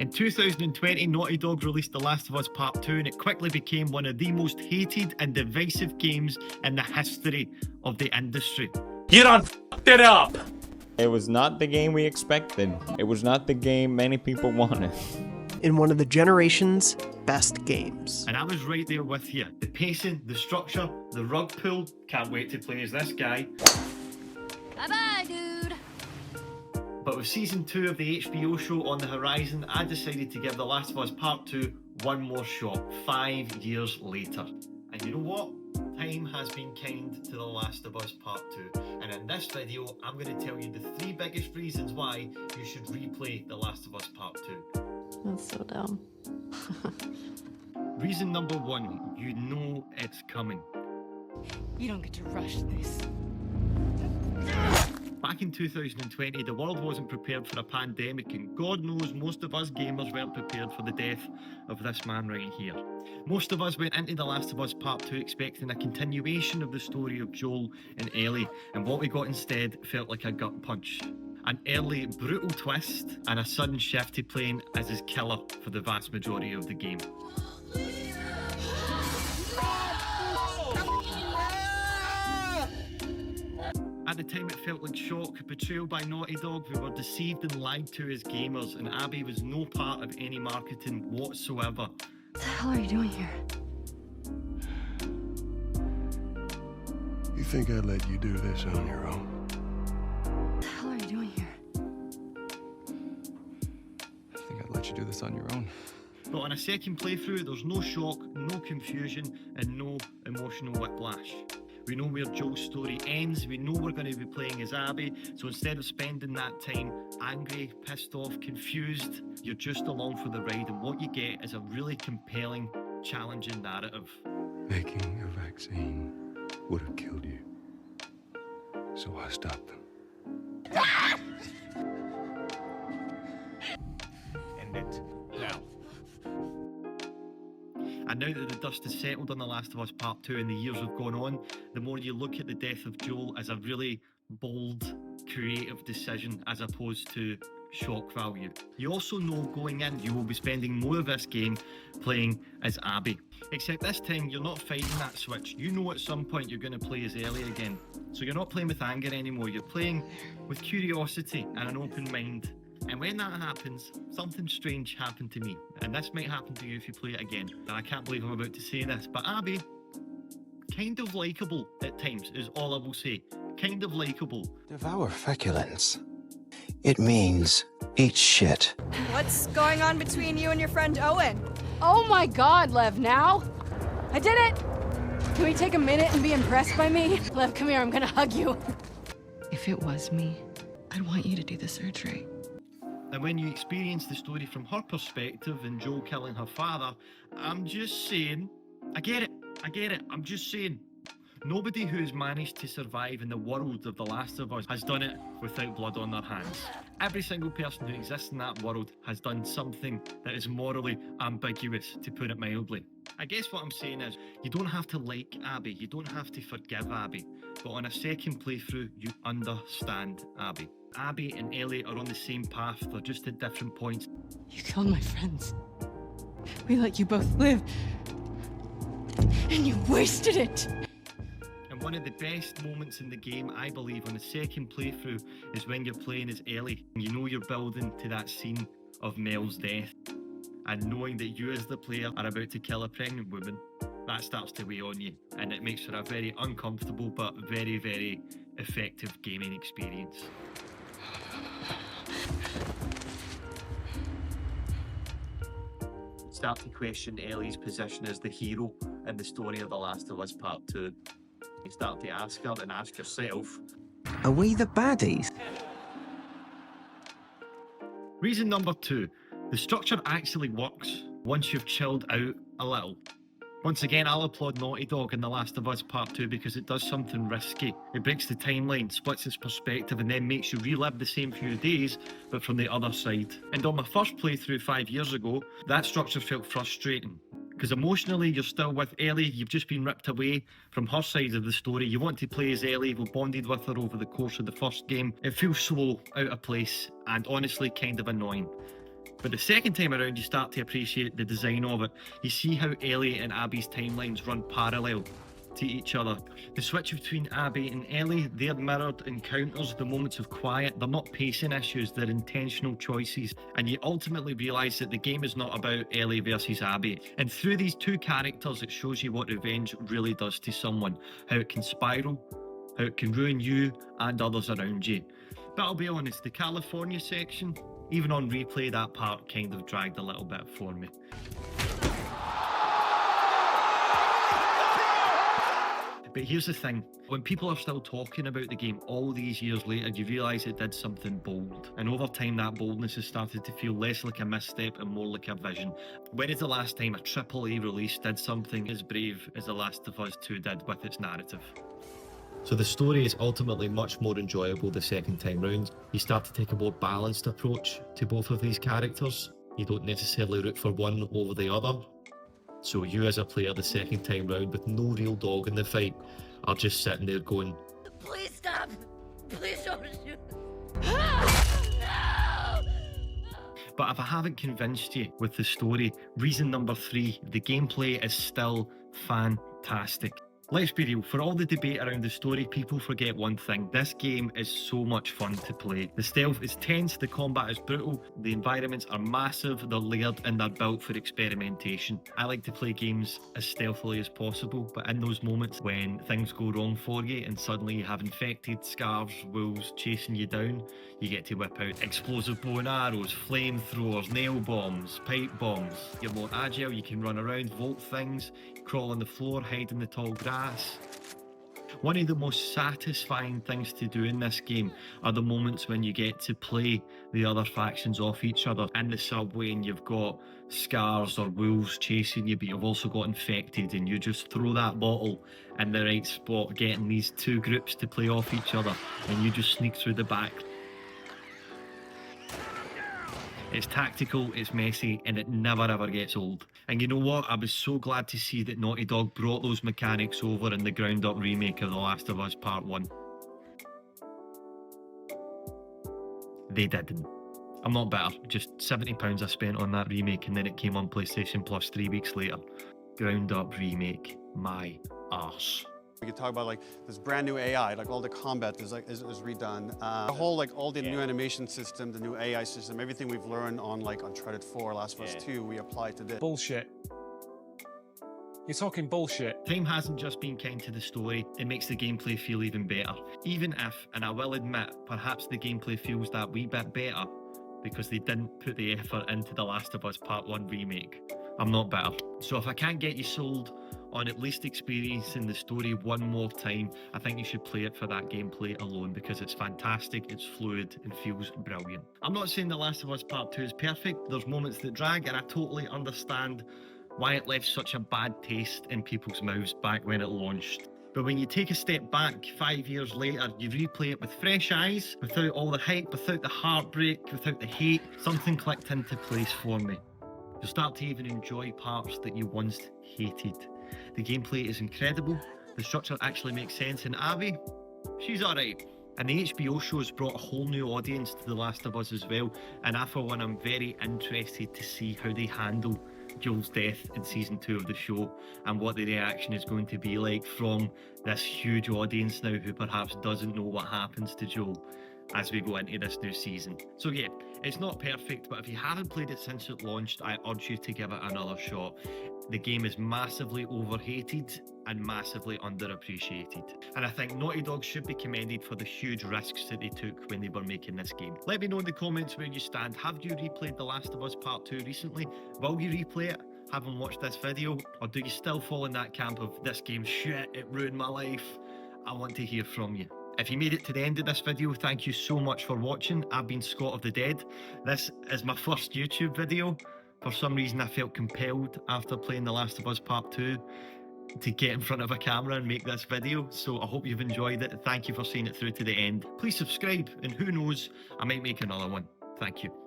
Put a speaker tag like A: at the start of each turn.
A: In 2020, Naughty Dog released The Last of Us Part 2, and it quickly became one of the most hated and divisive games in the history of the industry.
B: You done f***ed it up!
C: It was not the game we expected. It was not the game many people wanted.
D: In one of the generation's best games.
A: And I was right there with you. The pacing, the structure, the rug pull. Can't wait to play as this guy.
E: Bye-bye, dude.
A: But with season 2 of the HBO show on the horizon, I decided to give The Last of Us Part 2 one more shot, 5 years later. And you know what? Time has been kind to The Last of Us Part 2. And in this video, I'm going to tell you the 3 biggest reasons why you should replay The Last of Us Part 2.
E: That's so dumb.
A: Reason number 1, you know it's coming.
E: You don't get to rush this.
A: Back in 2020, the world wasn't prepared for a pandemic, and God knows most of us gamers weren't prepared for the death of this man right here. Most of us went into The Last of Us Part 2 expecting a continuation of the story of Joel and Ellie, and what we got instead felt like a gut punch. An early, brutal twist, and a sudden shift to playing as his killer for the vast majority of the game. At the time, it felt like shock, betrayal by Naughty Dog. We were deceived and lied to as gamers, and Abby was no part of any marketing whatsoever.
E: What the hell are you doing here?
F: You think I'd let you do this on your own?
E: What the hell are you doing here?
G: I think I'd let you do this on your own.
A: But on a second playthrough, there's no shock, no confusion, and no emotional whiplash. We know where Joel's story ends, we know we're going to be playing as Abby, so instead of spending that time angry, pissed off, confused, you're just along for the ride, and what you get is a really compelling, challenging narrative.
F: Making a vaccine would have killed you. So I stopped them.
A: End it now. And now that the dust has settled on The Last of Us Part 2 and the years have gone on, the more you look at the death of Joel as a really bold, creative decision as opposed to shock value. You also know going in you will be spending more of this game playing as Abby. Except this time you're not fighting that switch. You know at some point you're going to play as Ellie again. So you're not playing with anger anymore, you're playing with curiosity and an open mind. And when that happens, something strange happened to me. And this might happen to you if you play it again. And I can't believe I'm about to say this, but Abby, kind of likeable at times is all I will say. Kind of likeable.
H: Devour feculence. It means eat shit.
I: What's going on between you and your friend Owen?
E: Oh my god, Lev, now? I did it! Can we take a minute and be impressed by me? Lev, come here, I'm gonna hug you.
J: If it was me, I'd want you to do the surgery.
A: And when you experience the story from her perspective and Joel killing her father, I'm just saying, I get it, I'm just saying. Nobody who has managed to survive in the world of The Last of Us has done it without blood on their hands. Every single person who exists in that world has done something that is morally ambiguous, to put it mildly. I guess what I'm saying is, you don't have to like Abby, you don't have to forgive Abby, but on a second playthrough, you understand Abby. Abby and Ellie are on the same path, they're just at different points.
J: You killed my friends. We let you both live. And you wasted it!
A: And one of the best moments in the game, I believe, on the second playthrough is when you're playing as Ellie. You know you're building to that scene of Mel's death. And knowing that you as the player are about to kill a pregnant woman, that starts to weigh on you. And it makes for a very uncomfortable but very, very effective gaming experience. Start to question Ellie's position as the hero in the story of The Last of Us Part 2. You start to ask her and ask yourself,
H: Are we the baddies?
A: Reason number 2, the structure actually works once you've chilled out a little. Once again, I'll applaud Naughty Dog in The Last of Us Part 2 because it does something risky. It breaks the timeline, splits its perspective, and then makes you relive the same few days, but from the other side. And on my first playthrough 5 years ago, that structure felt frustrating. Because emotionally, you're still with Ellie, you've just been ripped away from her side of the story. You want to play as Ellie, we've bonded with her over the course of the first game. It feels slow, out of place, and honestly kind of annoying. But the second time around, you start to appreciate the design of it. You see how Ellie and Abby's timelines run parallel to each other. The switch between Abby and Ellie, their mirrored encounters, the moments of quiet, they're not pacing issues, they're intentional choices. And you ultimately realise that the game is not about Ellie versus Abby. And through these two characters, it shows you what revenge really does to someone, how it can spiral, how it can ruin you and others around you. But I'll be honest, the California section, even on replay, that part kind of dragged a little bit for me. But here's the thing, when people are still talking about the game all these years later, you realise it did something bold. And over time, that boldness has started to feel less like a misstep and more like a vision. When is the last time a AAA release did something as brave as The Last of Us 2 did with its narrative? So the story is ultimately much more enjoyable the second time round. You start to take a more balanced approach to both of these characters. You don't necessarily root for one over the other. So you as a player the second time round with no real dog in the fight are just sitting there going,
K: Please stop! Please don't shoot!
A: But if I haven't convinced you with the story, reason number 3, the gameplay is still fantastic. Let's be real, for all the debate around the story, people forget one thing. This game is so much fun to play. The stealth is tense, the combat is brutal, the environments are massive, they're layered and they're built for experimentation. I like to play games as stealthily as possible, but in those moments when things go wrong for you and suddenly you have infected scarves, wolves chasing you down, you get to whip out explosive bow and arrows, flamethrowers, nail bombs, pipe bombs. You're more agile, you can run around, vault things, crawl on the floor, hide in the tall grass. One of the most satisfying things to do in this game are the moments when you get to play the other factions off each other in the subway and you've got scars or wolves chasing you, but you've also got infected, and you just throw that bottle in the right spot, getting these two groups to play off each other, and you just sneak through the back. It's tactical, it's messy, and it never ever gets old. And you know what? I was so glad to see that Naughty Dog brought those mechanics over in the ground up remake of The Last of Us Part 1. They didn't. I'm not bitter, just £70 I spent on that remake and then it came on PlayStation Plus 3 weeks later. Ground up remake, my arse.
L: We could talk about like this brand new AI, like all the combat is redone. The whole like all the new animation system, the new AI system, everything we've learned on like Uncharted 4, Last of Us 2, we apply to this.
B: Bullshit. You're talking bullshit.
A: Time hasn't just been kind to the story, it makes the gameplay feel even better. Even if, and I will admit, perhaps the gameplay feels that wee bit better because they didn't put the effort into The Last of Us Part 1 remake. I'm not bitter. So if I can't get you sold on at least experiencing the story one more time, I think you should play it for that gameplay alone because it's fantastic, it's fluid and feels brilliant. I'm not saying The Last of Us Part 2 is perfect, there's moments that drag and I totally understand why it left such a bad taste in people's mouths back when it launched. But when you take a step back 5 years later, you replay it with fresh eyes, without all the hype, without the heartbreak, without the hate, something clicked into place for me. You'll start to even enjoy parts that you once hated. The gameplay is incredible, the structure actually makes sense, and Abby, she's alright. And the HBO show's brought a whole new audience to The Last of Us as well, and I for one am very interested to see how they handle Joel's death in season 2 of the show and what the reaction is going to be like from this huge audience now who perhaps doesn't know what happens to Joel as we go into this new season. So yeah, it's not perfect, but if you haven't played it since it launched, I urge you to give it another shot. The game is massively overhated and massively underappreciated. And I think Naughty Dog should be commended for the huge risks that they took when they were making this game. Let me know in the comments where you stand. Have you replayed The Last of Us Part 2 recently? Will you replay it, having watched this video? Or do you still fall in that camp of, this game's shit, it ruined my life? I want to hear from you. If you made it to the end of this video, thank you so much for watching. I've been Scott of the Dead. This is my first YouTube video. For some reason, I felt compelled after playing The Last of Us Part 2 to get in front of a camera and make this video. So I hope you've enjoyed it. Thank you for seeing it through to the end. Please subscribe, and who knows, I might make another one. Thank you.